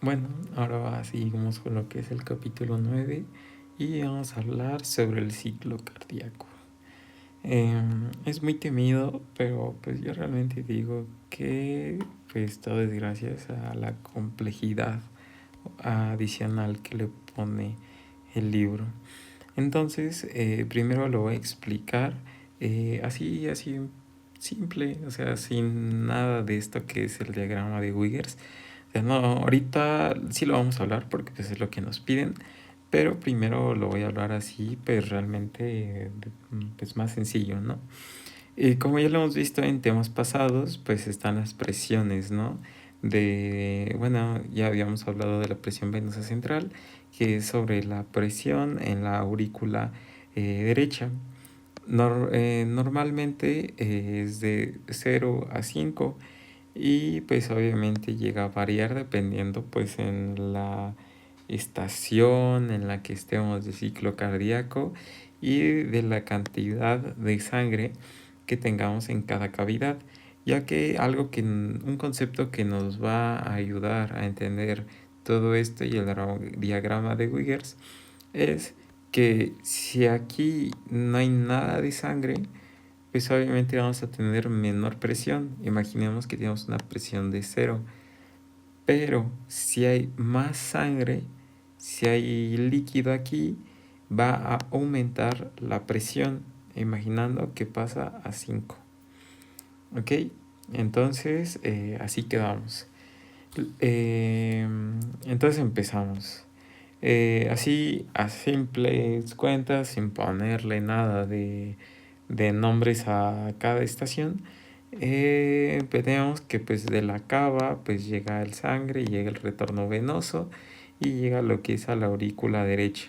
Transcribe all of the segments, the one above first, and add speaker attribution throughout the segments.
Speaker 1: Bueno, ahora seguimos con lo que es el capítulo 9 y vamos a hablar sobre el ciclo cardíaco. Es muy temido, pero pues yo realmente digo que pues todo es gracias a la complejidad adicional que le pone el libro. Entonces, primero lo voy a explicar así simple, o sea, sin nada de esto que es el diagrama de Wiggers. O sea, no, ahorita sí lo vamos a hablar porque pues, es lo que nos piden, pero primero lo voy a hablar así, pues realmente pues más sencillo, ¿no? Y como ya lo hemos visto en temas pasados, pues están las presiones, ¿no? Bueno, ya habíamos hablado de la presión venosa central, que es sobre la presión en la aurícula derecha. Normalmente es de 0 a 5 y pues obviamente llega a variar dependiendo pues en la estación en la que estemos de ciclo cardíaco y de la cantidad de sangre que tengamos en cada cavidad, ya que un concepto que nos va a ayudar a entender todo esto y el diagrama de Wiggers es que si aquí no hay nada de sangre, pues obviamente vamos a tener menor presión. Imaginemos que tenemos una presión de 0, pero si hay más sangre, si hay líquido aquí, va a aumentar la presión, imaginando que pasa a 5. ¿Ok? Entonces, así quedamos. Eh, entonces empezamos. Así a simples cuentas, sin ponerle nada de nombres a cada estación, tenemos que pues de la cava pues llega el sangre, llega el retorno venoso y llega lo que es a la aurícula derecha.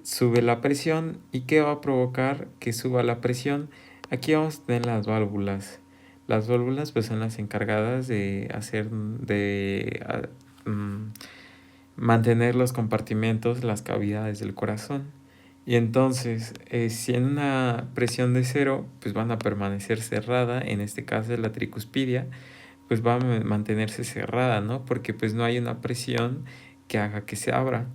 Speaker 1: Sube la presión y ¿qué va a provocar que suba la presión? Aquí vamos a tener las válvulas. Las válvulas pues son las encargadas de mm, mantener los compartimentos, las cavidades del corazón. Y entonces, si en una presión de 0, pues van a permanecer cerrada, en este caso es la tricuspidia, pues va a mantenerse cerrada, ¿no? Porque pues no hay una presión que haga que se abra.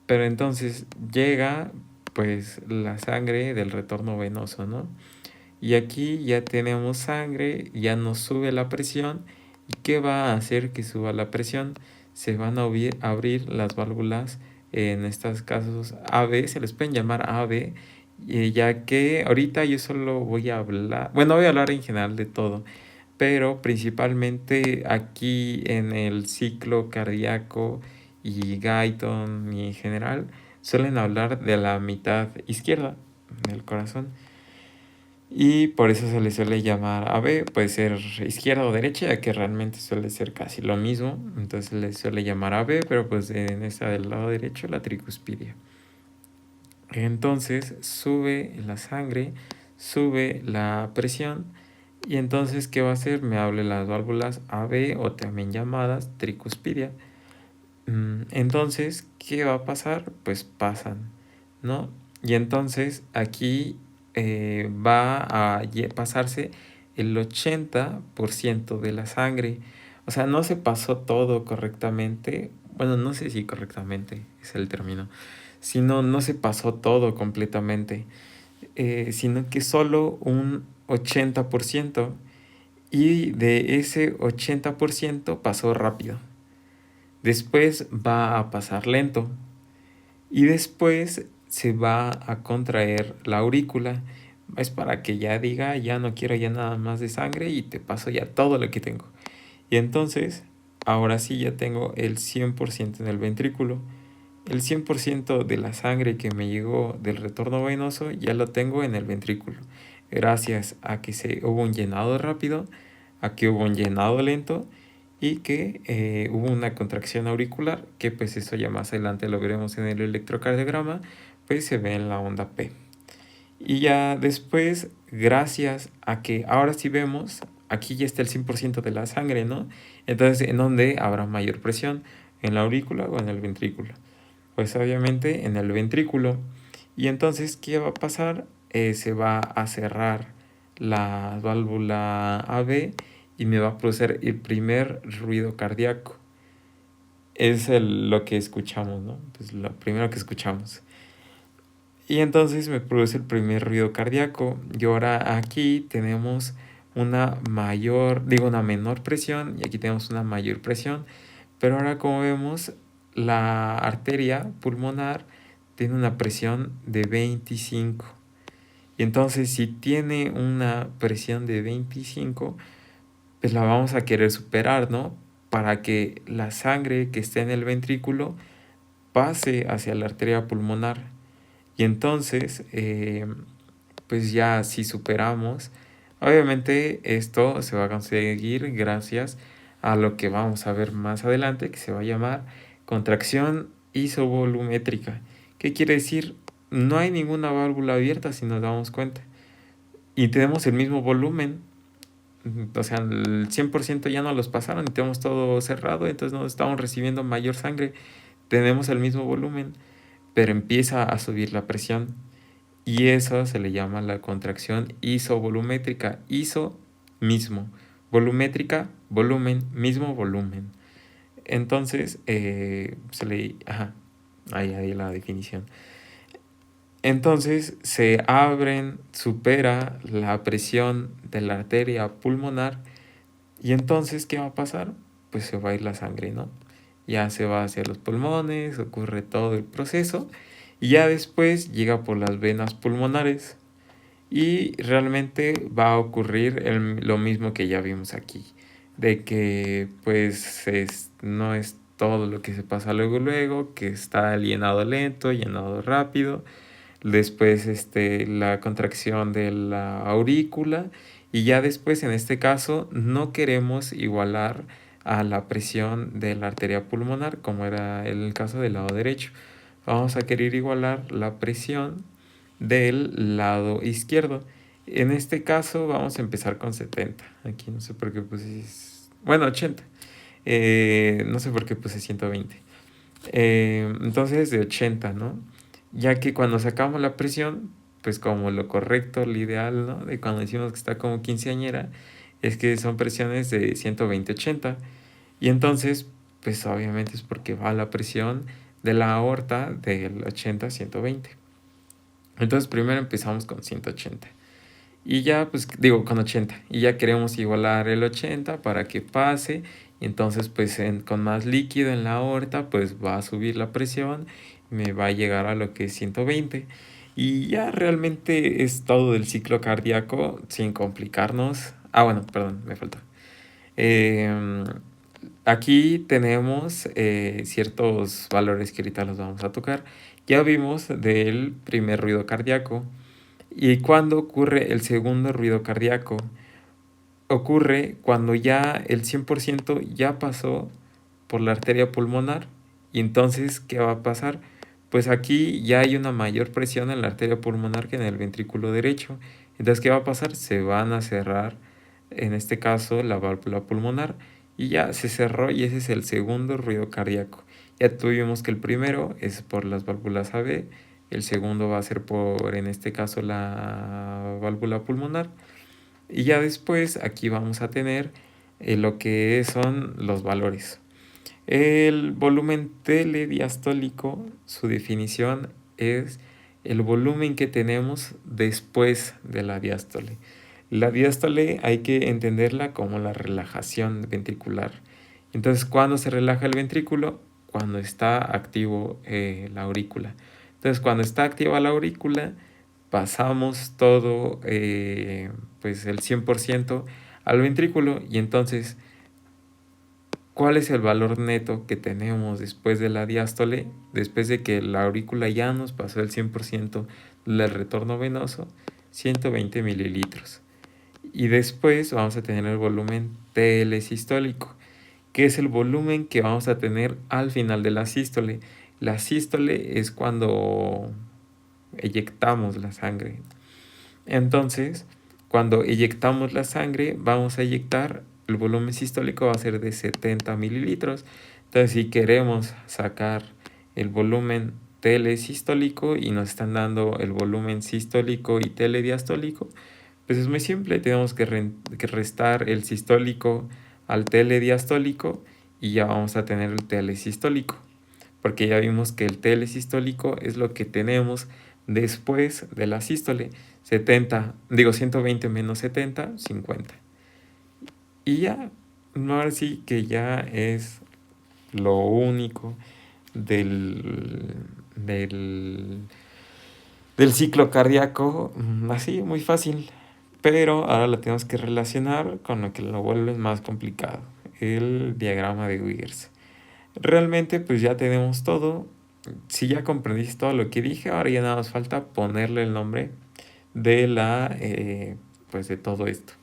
Speaker 1: Pero entonces llega pues la sangre del retorno venoso, ¿no? Y aquí ya tenemos sangre, ya nos sube la presión. ¿Y qué va a hacer que suba la presión? Se van a abrir las válvulas, en estos casos AB, se les pueden llamar AB, ya que ahorita yo solo voy a hablar, bueno, voy a hablar en general de todo, pero principalmente aquí en el ciclo cardíaco y Guyton y en general suelen hablar de la mitad izquierda del corazón. Y por eso se le suele llamar AB, puede ser izquierda o derecha, ya que realmente suele ser casi lo mismo. Entonces se le suele llamar AB, pero pues en esta del lado derecho la tricuspidia. Entonces sube la sangre, sube la presión y entonces ¿qué va a hacer? Me hable las válvulas AB o también llamadas tricuspidia. Entonces, ¿qué va a pasar? Pues pasan, ¿no? Y entonces aquí va a pasarse el 80% de la sangre. O sea, no se pasó todo correctamente. Bueno, no sé si correctamente es el término. Sino no se pasó todo completamente. Sino que solo un 80%. Y de ese 80% pasó rápido. Después va a pasar lento y después se va a contraer la aurícula. Es para que ya diga, ya no quiero ya nada más de sangre y te paso ya todo lo que tengo. Y entonces, ahora sí ya tengo el 100% en el ventrículo. El 100% de la sangre que me llegó del retorno venoso ya lo tengo en el ventrículo. Gracias a que hubo un llenado rápido, a que hubo un llenado lento y que hubo una contracción auricular, que pues eso ya más adelante lo veremos en el electrocardiograma, pues se ve en la onda P. Y ya después, gracias a que ahora sí vemos, aquí ya está el 100% de la sangre, ¿no? Entonces, ¿en dónde habrá mayor presión? ¿En la aurícula o en el ventrículo? Pues obviamente en el ventrículo. Y entonces, ¿qué va a pasar? Se va a cerrar la válvula AB y me va a producir el primer ruido cardíaco. es lo que escuchamos, ¿no? Pues lo primero que escuchamos. Y entonces me produce el primer ruido cardíaco. Y ahora aquí tenemos una menor presión y aquí tenemos una mayor presión. Pero ahora como vemos, la arteria pulmonar tiene una presión de 25. Y entonces si tiene una presión de 25, pues la vamos a querer superar, ¿no? Para que la sangre que esté en el ventrículo pase hacia la arteria pulmonar. Y entonces, pues ya si superamos, obviamente esto se va a conseguir gracias a lo que vamos a ver más adelante, que se va a llamar contracción isovolumétrica. ¿Qué quiere decir? No hay ninguna válvula abierta si nos damos cuenta. Y tenemos el mismo volumen. O sea, el 100% ya no los pasaron y tenemos todo cerrado, entonces no estamos recibiendo mayor sangre. Tenemos el mismo volumen, pero empieza a subir la presión. Y eso se le llama la contracción isovolumétrica. Iso, mismo. Volumétrica, volumen, mismo volumen. Entonces, Ajá, ahí la definición. Entonces, se supera la presión de la arteria pulmonar. Y entonces, ¿qué va a pasar? Pues se va a ir la sangre, ¿no? Ya se va hacia los pulmones, ocurre todo el proceso. Y ya después llega por las venas pulmonares. Y realmente va a ocurrir lo mismo que ya vimos aquí, de que pues no es todo lo que se pasa luego, que está llenado lento, llenado rápido, después la contracción de la aurícula y ya después en este caso no queremos igualar a la presión de la arteria pulmonar como era el caso del lado derecho. Vamos a querer igualar la presión del lado izquierdo. En este caso vamos a empezar con 70. Aquí no sé por qué puse... Bueno, 80. No sé por qué puse 120. Entonces de 80, ¿no? Ya que cuando sacamos la presión, pues como lo correcto, lo ideal, ¿no? De cuando decimos que está como quinceañera, es que son presiones de 120-80. Y entonces, pues obviamente es porque va la presión de la aorta del 80 a 120. Entonces primero empezamos con 180. Y ya, pues digo, con 80. Y ya queremos igualar el 80 para que pase. Y entonces, pues con más líquido en la aorta, pues va a subir la presión. Me va a llegar a lo que es 120. Y ya realmente es todo del ciclo cardíaco sin complicarnos. Ah, bueno, perdón, me faltó. Eh, Aquí tenemos ciertos valores que ahorita los vamos a tocar. Ya vimos del primer ruido cardíaco. ¿Y cuándo ocurre el segundo ruido cardíaco? Ocurre cuando ya el 100% ya pasó por la arteria pulmonar. Y entonces, ¿qué va a pasar? Pues aquí ya hay una mayor presión en la arteria pulmonar que en el ventrículo derecho. Entonces, ¿qué va a pasar? Se van a cerrar, en este caso, la válvula pulmonar. Y ya se cerró y ese es el segundo ruido cardíaco. Ya tuvimos que el primero es por las válvulas AB, el segundo va a ser por, en este caso, la válvula pulmonar. Y ya después aquí vamos a tener lo que son los valores. El volumen telediastólico, su definición es el volumen que tenemos después de la diástole. La diástole hay que entenderla como la relajación ventricular. Entonces, ¿cuándo se relaja el ventrículo? Cuando está activo la aurícula. Entonces, cuando está activa la aurícula, pasamos todo, pues el 100% al ventrículo y entonces, ¿cuál es el valor neto que tenemos después de la diástole? Después de que la aurícula ya nos pasó el 100% del retorno venoso, 120 mililitros. Y después vamos a tener el volumen telesistólico, que es el volumen que vamos a tener al final de la sístole. La sístole es cuando eyectamos la sangre. Entonces, cuando eyectamos la sangre, vamos a eyectar, el volumen sistólico va a ser de 70 mililitros. Entonces, si queremos sacar el volumen telesistólico y nos están dando el volumen sistólico y telediastólico, pues es muy simple, tenemos que restar el sistólico al telediastólico y ya vamos a tener el TL sistólico, porque ya vimos que el TL sistólico es lo que tenemos después de la sístole. 120 menos 70, 50. Y ya, no, ahora sí que ya es lo único del, del, del ciclo cardíaco, así, muy fácil. Pero ahora lo tenemos que relacionar con lo que lo vuelve más complicado, el diagrama de Wiggers. Realmente pues ya tenemos todo. Si ya comprendiste todo lo que dije, ahora ya nada más falta ponerle el nombre de pues de todo esto.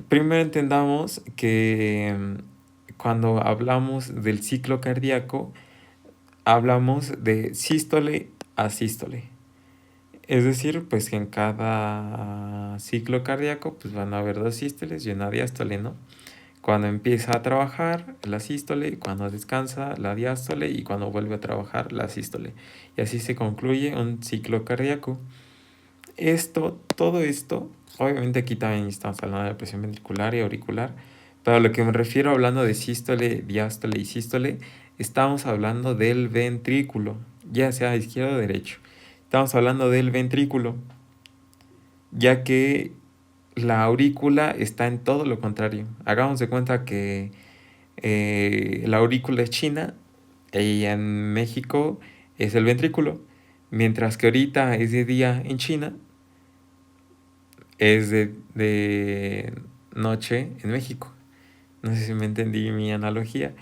Speaker 1: Primero entendamos que cuando hablamos del ciclo cardíaco, hablamos de sístole a sístole. Es decir, pues que en cada ciclo cardíaco pues van a haber dos sístoles y una diástole, ¿no? Cuando empieza a trabajar la sístole, cuando descansa la diástole y cuando vuelve a trabajar la sístole. Y así se concluye un ciclo cardíaco. Todo esto, obviamente aquí también estamos hablando de la presión ventricular y auricular, pero a lo que me refiero hablando de sístole, diástole y sístole, estamos hablando del ventrículo, ya sea izquierdo o derecho. Estamos hablando del ventrículo, ya que la aurícula está en todo lo contrario. Hagamos de cuenta que la aurícula es China y en México es el ventrículo, mientras que ahorita es de día en China, es de noche en México. No sé si me entendí mi analogía.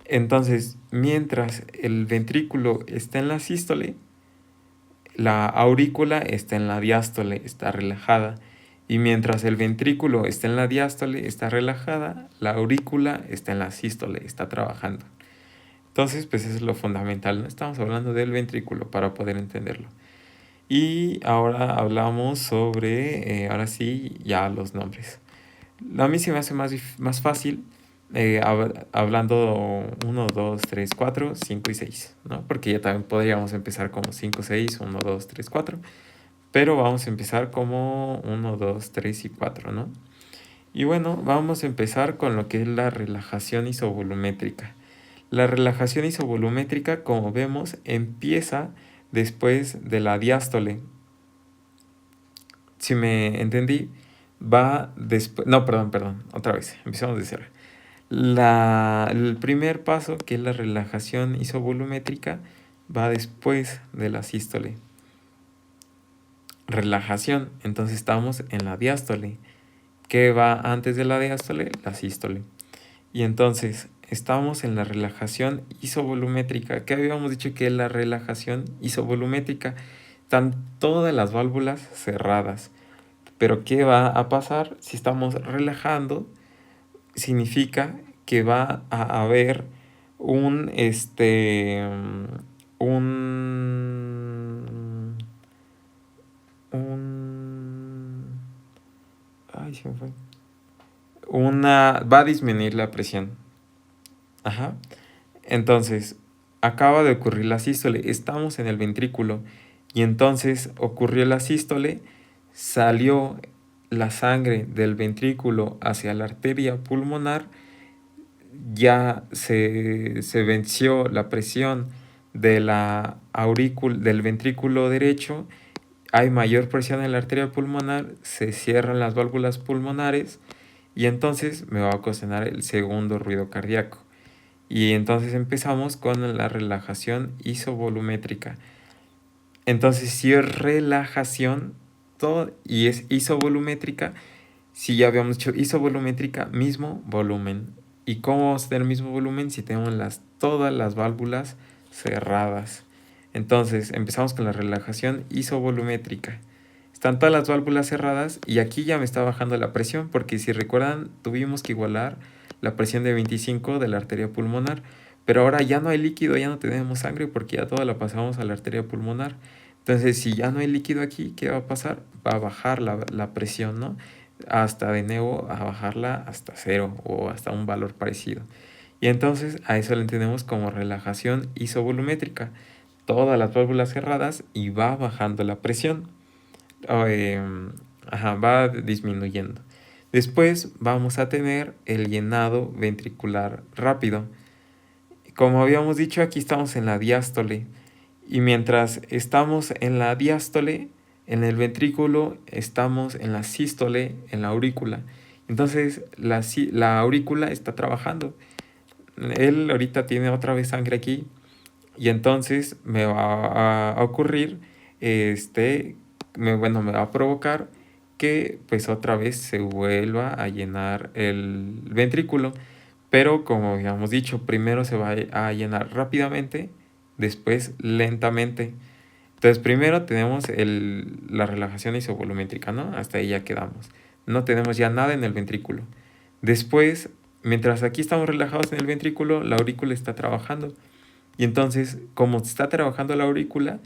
Speaker 1: Entonces, mientras el ventrículo está en la sístole, la aurícula está en la diástole, está relajada. Y mientras el ventrículo está en la diástole, está relajada, la aurícula está en la sístole, está trabajando. Entonces, pues eso es lo fundamental, ¿no? Estamos hablando del ventrículo para poder entenderlo. Y ahora hablamos sobre, ahora sí, ya los nombres. A mí se me hace más fácil hablando 1, 2, 3, 4, 5 y 6, ¿no? Porque ya también podríamos empezar como 5, 6, 1, 2, 3, 4. Pero vamos a empezar como 1, 2, 3 y 4, ¿no? Y bueno, vamos a empezar con lo que es la relajación isovolumétrica. La relajación isovolumétrica, como vemos, empieza después de la diástole. Si me entendí, va después... No, perdón, otra vez, empezamos de cero. El primer paso, que es la relajación isovolumétrica, va después de la sístole. Relajación, entonces estamos en la diástole. ¿Qué va antes de la diástole? La sístole. Y entonces estamos en la relajación isovolumétrica. ¿Qué habíamos dicho que es la relajación isovolumétrica? Están todas las válvulas cerradas. Pero ¿qué va a pasar si estamos relajando? Significa que va a haber un ay, se me fue. Va a disminuir la presión. Ajá. Entonces, acaba de ocurrir la sístole, estamos en el ventrículo y entonces ocurrió la sístole, salió la sangre del ventrículo hacia la arteria pulmonar, ya se venció la presión de del ventrículo derecho, hay mayor presión en la arteria pulmonar, se cierran las válvulas pulmonares y entonces me va a ocasionar el segundo ruido cardíaco. Y entonces empezamos con la relajación isovolumétrica. Entonces, si es relajación y es isovolumétrica, si ya habíamos dicho isovolumétrica, mismo volumen. ¿Y cómo vamos a tener el mismo volumen si tenemos todas las válvulas cerradas? Entonces, empezamos con la relajación isovolumétrica. Están todas las válvulas cerradas y aquí ya me está bajando la presión porque si recuerdan tuvimos que igualar la presión de 25 de la arteria pulmonar, pero ahora ya no hay líquido, ya no tenemos sangre porque ya toda la pasamos a la arteria pulmonar. Entonces si ya no hay líquido aquí, ¿qué va a pasar? Va a bajar la presión, ¿no? Hasta de nuevo a bajarla hasta cero o hasta un valor parecido. Y entonces a eso le entendemos como relajación isovolumétrica. Todas las válvulas cerradas y va bajando la presión. Va disminuyendo. Después vamos a tener el llenado ventricular rápido. Como habíamos dicho, aquí estamos en la diástole. Y mientras estamos en la diástole, en el ventrículo, estamos en la sístole, en la aurícula. Entonces la aurícula está trabajando. Él ahorita tiene otra vez sangre aquí. Y entonces me va a ocurrir, me va a provocar que pues otra vez se vuelva a llenar el ventrículo. Pero como habíamos dicho, primero se va a llenar rápidamente, después lentamente. Entonces primero tenemos la relajación isovolumétrica, ¿no? Hasta ahí ya quedamos. No tenemos ya nada en el ventrículo. Después, mientras aquí estamos relajados en el ventrículo, la aurícula está trabajando. Y entonces, como está trabajando la aurícula,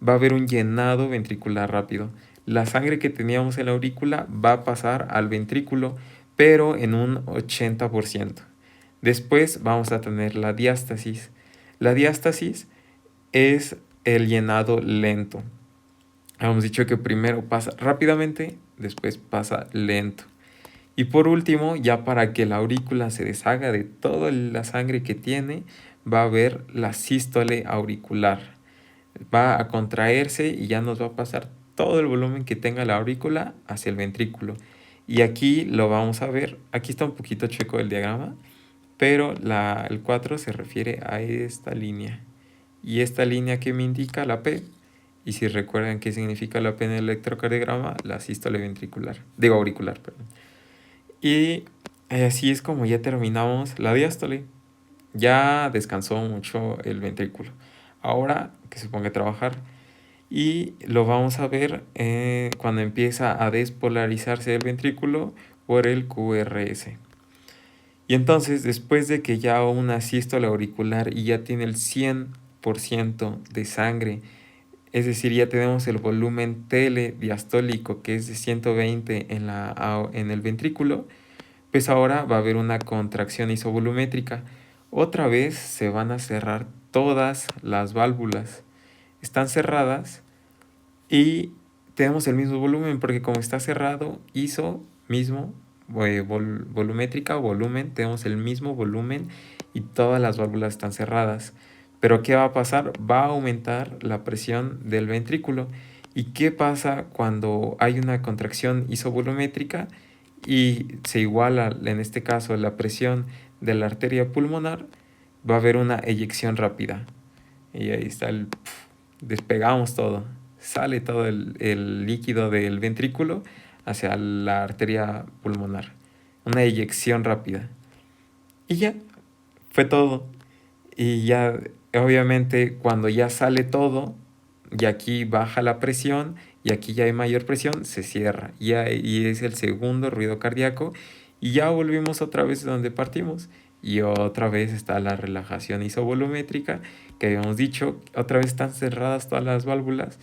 Speaker 1: va a haber un llenado ventricular rápido. La sangre que teníamos en la aurícula va a pasar al ventrículo, pero en un 80%. Después vamos a tener la diástasis. La diástasis es el llenado lento. Hemos dicho que primero pasa rápidamente, después pasa lento. Y por último, ya para que la aurícula se deshaga de toda la sangre que tiene, va a haber la sístole auricular. Va a contraerse y ya nos va a pasar todo el volumen que tenga la aurícula hacia el ventrículo. Y aquí lo vamos a ver. Aquí está un poquito chueco el diagrama, pero el 4 se refiere a esta línea. Y esta línea que me indica la P, y si recuerdan qué significa la P en el electrocardiograma, la sístole ventricular, digo auricular, perdón. Y así es como ya terminamos la diástole. Ya descansó mucho el ventrículo. Ahora que se ponga a trabajar. Y lo vamos a ver cuando empieza a despolarizarse el ventrículo por el QRS. Y entonces, después de que ya una sístole auricular y ya tiene el 100% de sangre, es decir, ya tenemos el volumen telediastólico que es de 120 en el ventrículo, pues ahora va a haber una contracción isovolumétrica. Otra vez se van a cerrar todas las válvulas. Están cerradas y tenemos el mismo volumen porque como está cerrado, iso mismo, volumétrica o volumen, tenemos el mismo volumen y todas las válvulas están cerradas. Pero ¿qué va a pasar? Va a aumentar la presión del ventrículo. ¿Y qué pasa cuando hay una contracción isovolumétrica y se iguala, en este caso, la presión de la arteria pulmonar? Va a haber una eyección rápida. Y ahí está despegamos todo. Sale todo el líquido del ventrículo hacia la arteria pulmonar. Una eyección rápida. Y ya, fue todo. Y ya, obviamente, cuando ya sale todo, y aquí baja la presión, y aquí ya hay mayor presión, se cierra. Y es el segundo ruido cardíaco. Y ya volvimos otra vez de donde partimos. Y otra vez está la relajación isovolumétrica, que habíamos dicho, otra vez están cerradas todas las válvulas,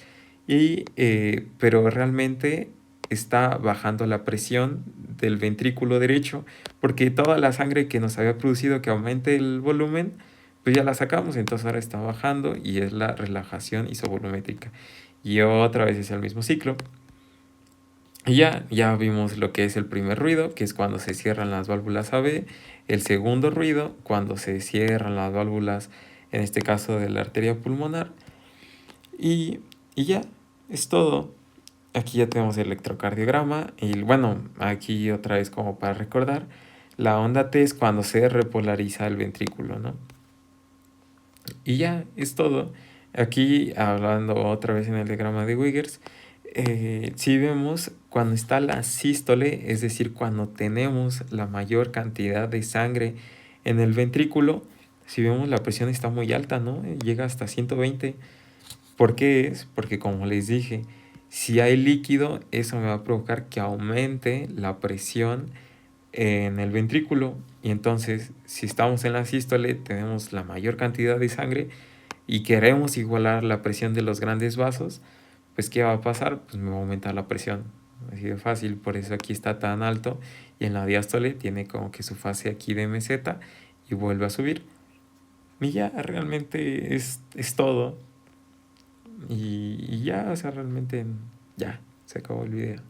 Speaker 1: pero realmente está bajando la presión del ventrículo derecho, porque toda la sangre que nos había producido que aumente el volumen, pues ya la sacamos, entonces ahora está bajando y es la relajación isovolumétrica. Y otra vez es el mismo ciclo. Y ya vimos lo que es el primer ruido, que es cuando se cierran las válvulas AB. El segundo ruido, cuando se cierran las válvulas, en este caso de la arteria pulmonar. Y ya, es todo. Aquí ya tenemos el electrocardiograma. Y bueno, aquí otra vez como para recordar, la onda T es cuando se repolariza el ventrículo, ¿no? Y ya, es todo. Aquí, hablando otra vez en el diagrama de Wiggers, si vemos cuando está la sístole, es decir, cuando tenemos la mayor cantidad de sangre en el ventrículo, si vemos la presión está muy alta, ¿no? Llega hasta 120. ¿Por qué es? Porque como les dije, si hay líquido, eso me va a provocar que aumente la presión en el ventrículo. Y entonces, si estamos en la sístole, tenemos la mayor cantidad de sangre y queremos igualar la presión de los grandes vasos, pues ¿qué va a pasar? Pues me va a aumentar la presión. Así de fácil, por eso aquí está tan alto y en la diástole tiene como que su fase aquí de meseta y vuelve a subir. Y ya realmente es todo. Y ya, o sea, realmente ya se acabó el video.